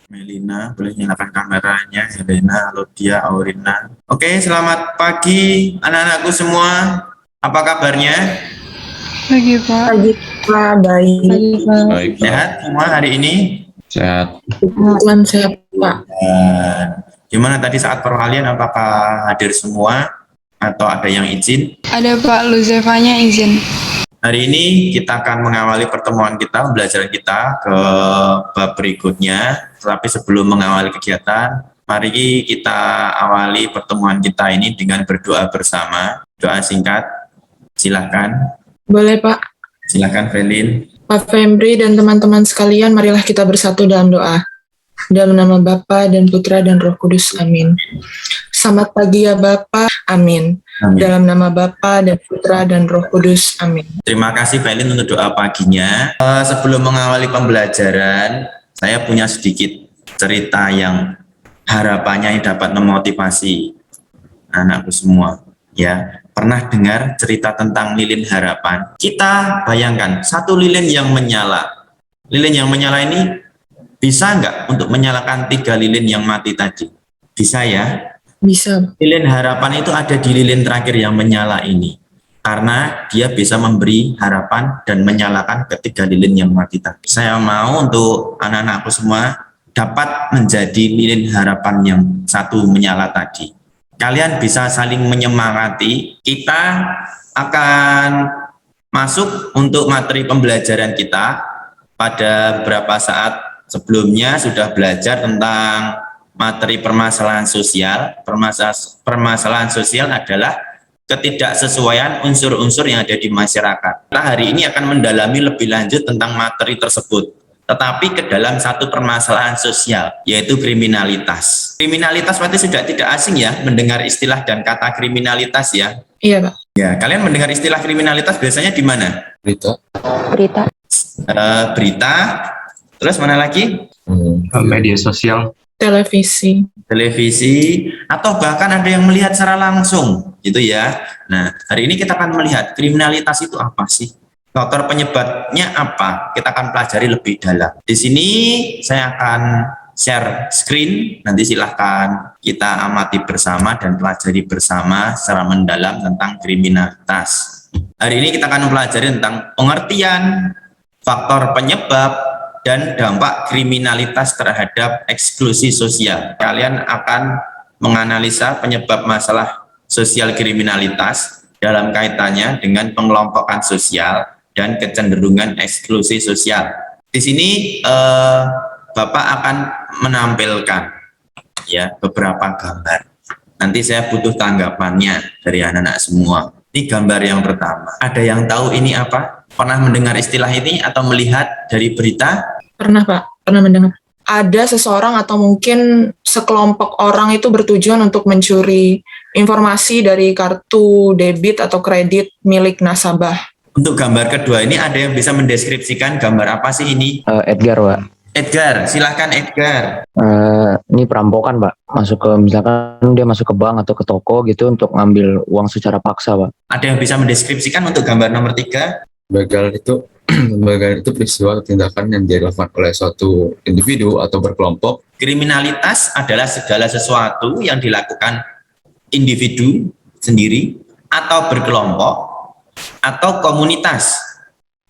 Melina, boleh nyalakan kameranya. Helena, Lodia, Aurina. Oke, selamat pagi anak-anakku semua. Apa kabarnya? Pagi Pak. Pagi Pak, baik. Pagi Pak. Baik, Pak. Sehat semua hari ini? Sehat. Tuhan sehat Pak. Gimana tadi saat perwalian, apakah hadir semua atau ada yang izin? Ada Pak Luzefanya izin. Hari ini kita akan mengawali pertemuan kita, pembelajaran kita ke bab berikutnya. Tetapi sebelum mengawali kegiatan, mari kita awali pertemuan kita ini dengan berdoa bersama. Doa singkat, silakan. Boleh Pak. Silakan Felin. Pak Fembri dan teman-teman sekalian, marilah kita bersatu dalam doa. Dalam nama Bapa dan Putra dan Roh Kudus, amin. Selamat pagi ya Bapa, amin. Amin. Dalam nama Bapa dan Putra dan Roh Kudus, amin. Terima kasih Felin untuk doa paginya. Sebelum mengawali pembelajaran, saya punya sedikit cerita yang harapannya dapat memotivasi anakku semua. Ya, pernah dengar cerita tentang lilin harapan? Kita bayangkan satu lilin yang menyala. Lilin yang menyala ini bisa nggak untuk menyalakan 3 lilin yang mati tadi? Bisa ya? Bisa. Lilin harapan itu ada di lilin terakhir yang menyala ini. Karena dia bisa memberi harapan dan menyalakan ketiga lilin yang mati tadi. Saya mau untuk anak-anakku semua dapat menjadi lilin harapan yang satu menyala tadi. Kalian bisa saling menyemangati. Kita akan masuk untuk materi pembelajaran kita. Pada beberapa saat sebelumnya sudah belajar tentang materi permasalahan sosial. Permasalahan sosial adalah ketidaksesuaian unsur-unsur yang ada di masyarakat. Kita hari ini akan mendalami lebih lanjut tentang materi tersebut, tetapi ke dalam satu permasalahan sosial, yaitu kriminalitas. Kriminalitas berarti sudah tidak asing ya mendengar istilah dan kata kriminalitas ya? Iya Pak. Ya, kalian mendengar istilah kriminalitas biasanya di mana? Berita. Berita. Terus mana lagi? Media sosial. Televisi. Televisi, atau bahkan ada yang melihat secara langsung gitu ya. Nah, hari ini kita akan melihat kriminalitas itu apa sih? Faktor penyebabnya apa? Kita akan pelajari lebih dalam. Di sini saya akan share screen, nanti silahkan kita amati bersama dan pelajari bersama secara mendalam tentang kriminalitas. Hari ini kita akan mempelajari tentang pengertian, faktor penyebab, dan dampak kriminalitas terhadap eksklusi sosial. Kalian akan menganalisa penyebab masalah sosial kriminalitas dalam kaitannya dengan pengelompokan sosial dan kecenderungan eksklusi sosial. Di sini Bapak akan menampilkan ya beberapa gambar. Nanti saya butuh tanggapannya dari anak-anak semua. Ini gambar yang pertama. Ada yang tahu ini apa? Pernah mendengar istilah ini atau melihat dari berita? Pernah Pak, pernah mendengar. Ada seseorang atau mungkin sekelompok orang itu bertujuan untuk mencuri informasi dari kartu debit atau kredit milik nasabah. Untuk gambar kedua ini ada yang bisa mendeskripsikan gambar apa sih ini? Edgar, Pak. Edgar, silahkan Edgar. Ini perampokan, Pak. Misalkan dia masuk ke bank atau ke toko gitu untuk ngambil uang secara paksa, Pak. Ada yang bisa mendeskripsikan untuk gambar nomor 3? Begal itu peristiwa atau tindakan yang dilakukan oleh suatu individu atau berkelompok. Kriminalitas adalah segala sesuatu yang dilakukan individu sendiri atau berkelompok atau komunitas.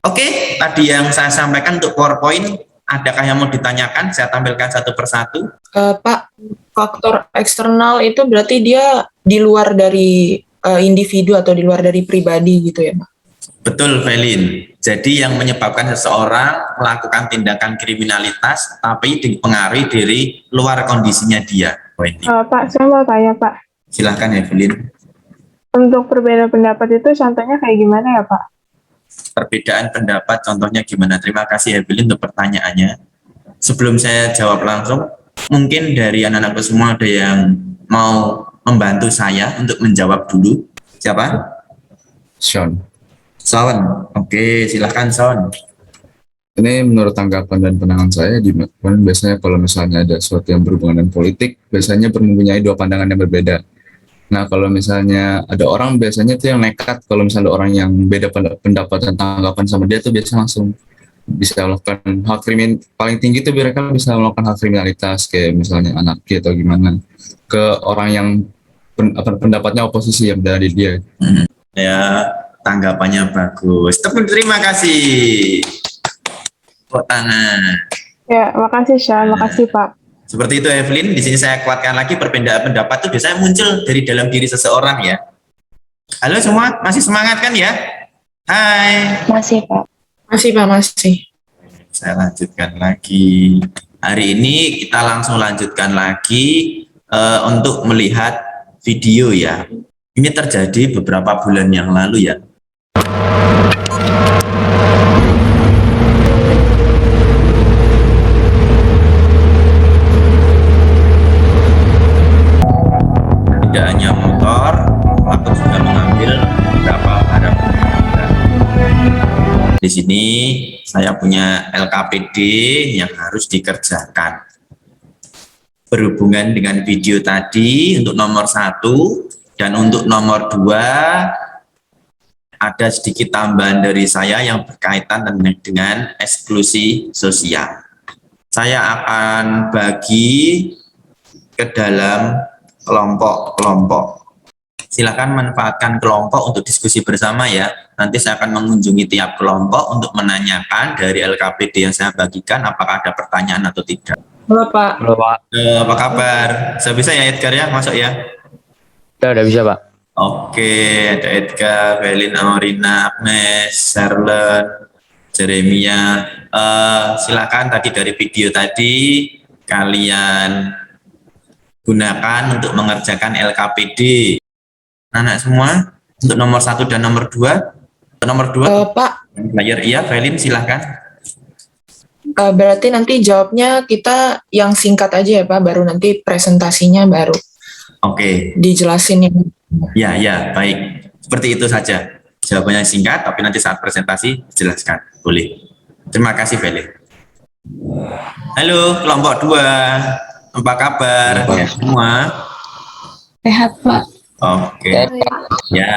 Oke, tadi yang saya sampaikan untuk PowerPoint, adakah yang mau ditanyakan? Saya tampilkan satu persatu. Pak, faktor eksternal itu berarti dia di luar dari individu atau di luar dari pribadi gitu ya Pak? Betul, Felin. Jadi yang menyebabkan seseorang melakukan tindakan kriminalitas tapi dipengaruhi dari luar kondisinya dia. Pak, saya mau tanya Pak. Silahkan Evelyn. Untuk perbedaan pendapat itu contohnya kayak gimana ya Pak? Perbedaan pendapat contohnya gimana? Terima kasih Evelyn untuk pertanyaannya. Sebelum saya jawab langsung, mungkin dari anak-anakku semua ada yang mau membantu saya untuk menjawab dulu. Siapa? Sean. Son. Oke, silahkan Son. Ini menurut tanggapan dan pandangan saya, biasanya kalau misalnya ada sesuatu yang berhubungan dengan politik, biasanya mempunyai dua pandangan yang berbeda. Nah, kalau misalnya ada orang biasanya tuh yang nekat, kalau misalnya ada orang yang beda pendapat dan tanggapan sama dia tuh biasanya langsung bisa melakukan hal paling tinggi itu mereka bisa melakukan hal kriminalitas kayak misalnya anarki atau gimana ke orang yang pendapatnya oposisi yang dari dia. Ya, tanggapannya bagus. Terima kasih. Tepuk tangan. Ya, makasih Sean, makasih Pak. Seperti itu Evelyn, di sini saya kuatkan lagi perbedaan pendapat itu biasanya muncul dari dalam diri seseorang ya. Halo semua, masih semangat kan ya? Hai. Masih, Pak. Masih Pak, masih. Saya lanjutkan lagi. Hari ini kita langsung lanjutkan lagi untuk melihat video ya. Ini terjadi beberapa bulan yang lalu ya. Tidak hanya motor, pelaku juga mengambil beberapa barang berharga. Di sini saya punya LKPD yang harus dikerjakan. Berhubungan dengan video tadi untuk nomor 1 dan untuk nomor 2 ada sedikit tambahan dari saya yang berkaitan dengan eksklusi sosial. Saya akan bagi ke dalam kelompok-kelompok. Silakan manfaatkan kelompok untuk diskusi bersama ya. Nanti saya akan mengunjungi tiap kelompok untuk menanyakan dari LKPD yang saya bagikan apakah ada pertanyaan atau tidak. Halo Pak. Halo Pak. Apa kabar? Saya bisa ya Edgar ya, masuk ya? Udah bisa Pak. Oke, ada Edgar, Belin, Aurina, Agnes, Charlotte, Jeremia. Silakan tadi dari video tadi kalian gunakan untuk mengerjakan LKPD. Anak semua untuk nomor 1 dan nomor 2. Nomor 2 Pak, player iya, Belin silahkan. berarti nanti jawabnya kita yang singkat aja ya Pak, baru nanti presentasinya baru Oke. dijelasin yang Ya, baik. Seperti itu saja. Jawabannya singkat, tapi nanti saat presentasi jelaskan. Boleh. Terima kasih, Belin. Halo, kelompok 2. Apa kabar? Ya, semua? Sehat, Pak. Oke. Ya,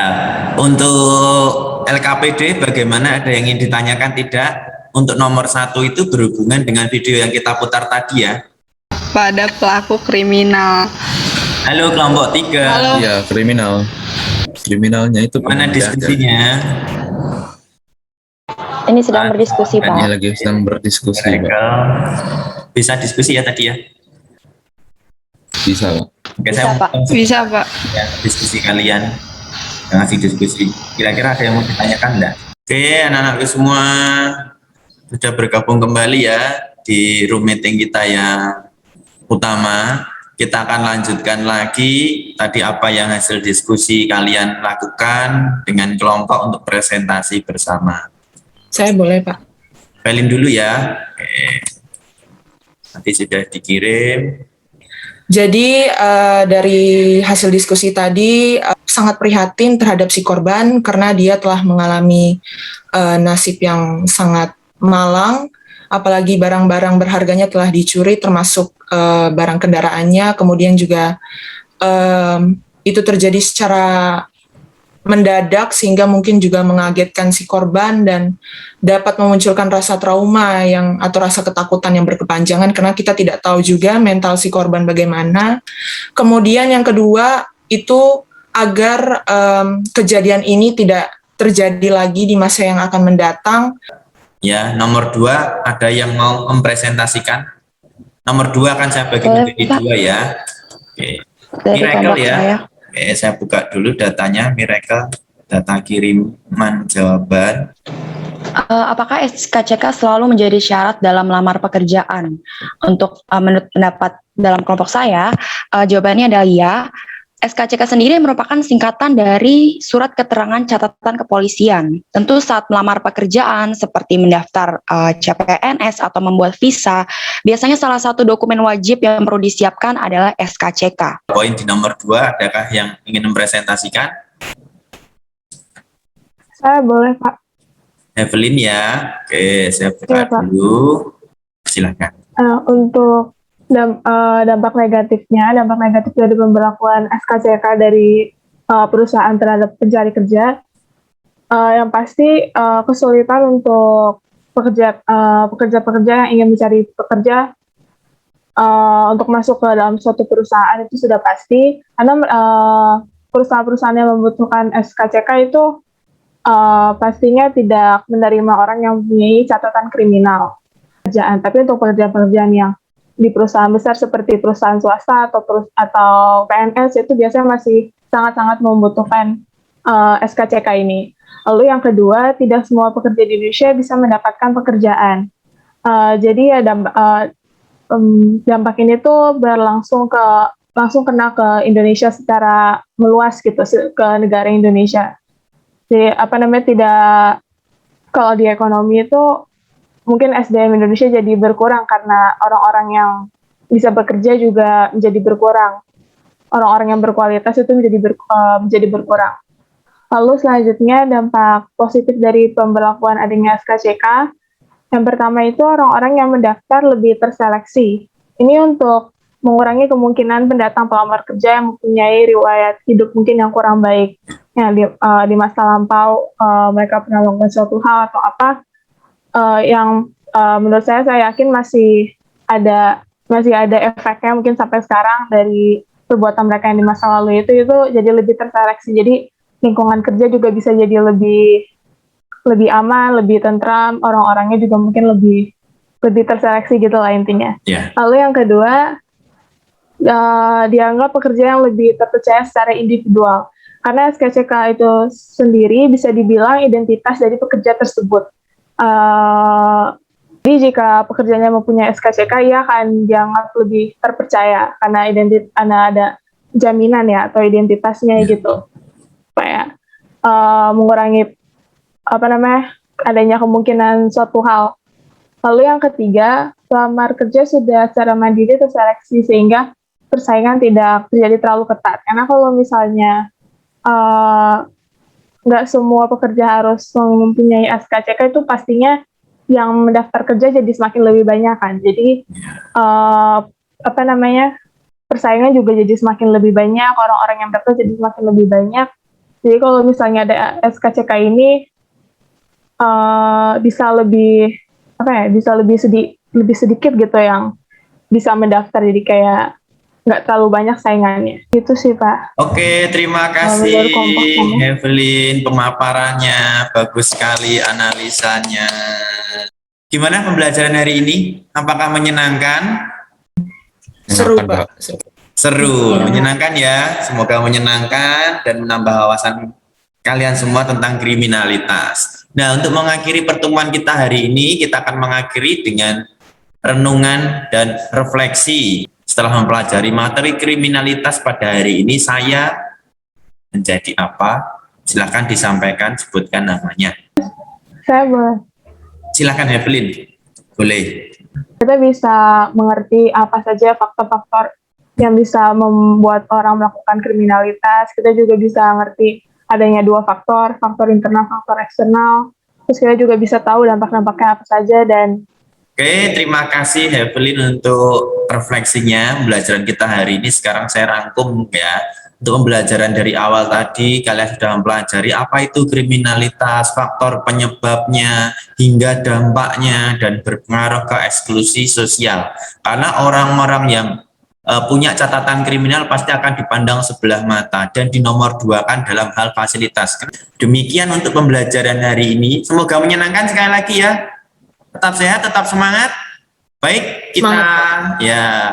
untuk LKPD bagaimana? Ada yang ingin ditanyakan tidak? Untuk nomor 1 itu berhubungan dengan video yang kita putar tadi ya. Pada pelaku kriminal. Halo kelompok 3. Halo. Iya, kriminalnya itu Mana diskusinya? Ini sedang berdiskusi, Ini Pak. lagi sedang berdiskusi, Pak. Mereka bisa diskusi ya tadi ya. Bisa, Pak. Oke, Bisa, saya Pak. Bisa, Pak. ya, diskusi kalian. Ngasih diskusi. Kira-kira ada yang mau ditanyakan enggak? Oke, anak-anakku semua sudah bergabung kembali ya di room meeting kita yang utama. Kita akan lanjutkan lagi tadi apa yang hasil diskusi kalian lakukan dengan kelompok untuk presentasi bersama. saya boleh Pak. Pelin dulu ya. Oke. Nanti sudah dikirim. Jadi dari hasil diskusi tadi sangat prihatin terhadap si korban karena dia telah mengalami nasib yang sangat malang, apalagi barang-barang berharganya telah dicuri termasuk barang kendaraannya, kemudian juga itu terjadi secara mendadak sehingga mungkin juga mengagetkan si korban dan dapat memunculkan rasa trauma atau rasa ketakutan yang berkepanjangan karena kita tidak tahu juga mental si korban bagaimana. Kemudian yang kedua itu agar kejadian ini tidak terjadi lagi di masa yang akan mendatang. Ya, nomor 2 ada yang mau mempresentasikan. Nomor 2 akan saya bagi menjadi 2 ya. Oke. Dari Miracle kelompok ya. saya. Oke, saya buka dulu datanya. Miracle, data kiriman jawaban. Apakah SKCK selalu menjadi syarat dalam lamar pekerjaan? Untuk menurut pendapat dalam kelompok saya, jawabannya adalah ya. SKCK sendiri merupakan singkatan dari surat keterangan catatan kepolisian. Tentu saat melamar pekerjaan seperti mendaftar CPNS atau membuat visa, biasanya salah satu dokumen wajib yang perlu disiapkan adalah SKCK. Poin di nomor 2, adakah yang ingin mempresentasikan? Saya boleh, Pak. Evelyn ya. Oke, saya buka Iya, Pak. dulu. Silakan. Untuk dampak negatif dari pemberlakuan SKCK dari perusahaan terhadap pencari kerja, yang pasti kesulitan untuk pekerja-pekerja yang ingin mencari pekerja untuk masuk ke dalam suatu perusahaan itu sudah pasti, karena perusahaan-perusahaan yang membutuhkan SKCK itu pastinya tidak menerima orang yang mempunyai catatan kriminal pekerjaan. Tapi untuk pekerjaan-pekerjaan yang di perusahaan besar seperti perusahaan swasta atau PNS itu biasanya masih sangat-sangat membutuhkan SKCK ini. Lalu yang kedua, tidak semua pekerja di Indonesia bisa mendapatkan pekerjaan. Jadi ya dampak ini tuh langsung kena ke Indonesia secara meluas gitu, ke negara Indonesia. Jadi kalau di ekonomi itu mungkin SDM Indonesia jadi berkurang karena orang-orang yang bisa bekerja juga menjadi berkurang. Orang-orang yang berkualitas itu menjadi berkurang. Lalu selanjutnya dampak positif dari pemberlakuan adanya SKCK. Yang pertama itu orang-orang yang mendaftar lebih terseleksi. Ini untuk mengurangi kemungkinan pendatang pelamar kerja yang mempunyai riwayat hidup mungkin yang kurang baik. Yang di masa lampau mereka pernah melakukan suatu hal atau apa yang menurut saya yakin masih ada efeknya mungkin sampai sekarang dari perbuatan mereka yang di masa lalu itu jadi lebih terseleksi. Jadi lingkungan kerja juga bisa jadi lebih aman, lebih tentram, orang-orangnya juga mungkin lebih terseleksi gitu lah intinya. Yeah. Lalu yang kedua, dianggap pekerja yang lebih terpercaya secara individual. Karena SKCK itu sendiri bisa dibilang identitas dari pekerja tersebut. Jadi jika pekerjanya mempunyai SKCK, ia akan dianggap lebih terpercaya karena ada jaminan ya atau identitasnya gitu. Supaya mengurangi adanya kemungkinan suatu hal. Lalu yang ketiga, pelamar kerja sudah secara mandiri terseleksi sehingga persaingan tidak terjadi terlalu ketat. Karena kalau misalnya nggak semua pekerja harus mempunyai SKCK, itu pastinya yang mendaftar kerja jadi semakin lebih banyak kan. Jadi persaingan juga jadi semakin lebih banyak, orang-orang yang mendaftar jadi semakin lebih banyak. Jadi kalau misalnya ada SKCK ini bisa lebih sedikit gitu yang bisa mendaftar, jadi kayak nggak terlalu banyak saingannya. Gitu sih Pak. Oke, terima kasih Evelyn, pemaparannya bagus sekali, analisanya. Gimana pembelajaran hari ini? Apakah menyenangkan? Seru, Menyenangkan, Pak. Seru, menyenangkan ya. Semoga menyenangkan dan menambah wawasan kalian semua tentang kriminalitas. Nah, untuk mengakhiri pertemuan kita hari ini, kita akan mengakhiri dengan renungan dan refleksi. Setelah mempelajari materi kriminalitas pada hari ini, saya menjadi apa? Silakan disampaikan, sebutkan namanya. Saya boleh. Silakan Evelyn, boleh. Kita bisa mengerti apa saja faktor-faktor yang bisa membuat orang melakukan kriminalitas. Kita juga bisa ngerti adanya dua faktor internal, faktor eksternal. Terus kita juga bisa tahu dampak-dampaknya apa saja. Dan Oke, terima kasih Evelyn untuk refleksinya pembelajaran kita hari ini. Sekarang saya rangkum ya. Untuk pembelajaran dari awal tadi, kalian sudah mempelajari apa itu kriminalitas, faktor penyebabnya, hingga dampaknya, dan berpengaruh ke eksklusi sosial. Karena orang-orang yang punya catatan kriminal pasti akan dipandang sebelah mata dan dinomorduakan dalam hal fasilitas. Demikian untuk pembelajaran hari ini. Semoga menyenangkan sekali lagi ya. Tetap sehat, tetap semangat. Baik, kita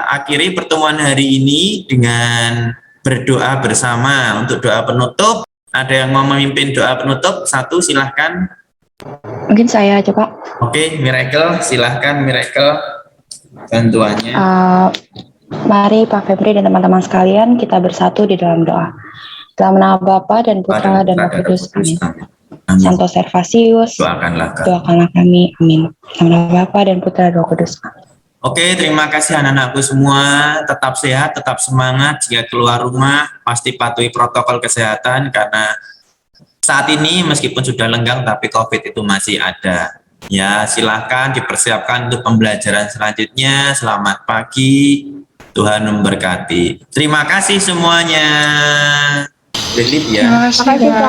akhiri pertemuan hari ini dengan berdoa bersama. Untuk doa penutup, ada yang mau memimpin doa penutup? Satu, silahkan. Mungkin saya aja Pak. Oke, Miracle, silahkan Miracle bantuannya. Mari Pak Febri dan teman-teman sekalian kita bersatu di dalam doa. Dalam nama Bapa dan Putra dan Roh Kudus. Amin. Santo Servasius, doakanlah kami. Amin. Dalam nama Bapa dan Putra dan Roh Kudus. Oke, terima kasih anak-anakku semua. Tetap sehat, tetap semangat. Jika keluar rumah, pasti patuhi protokol kesehatan karena saat ini meskipun sudah lenggang, tapi COVID itu masih ada. Ya, silahkan dipersiapkan untuk pembelajaran selanjutnya. Selamat pagi, Tuhan memberkati. Terima kasih semuanya. Delete ya. terima kasih Pak.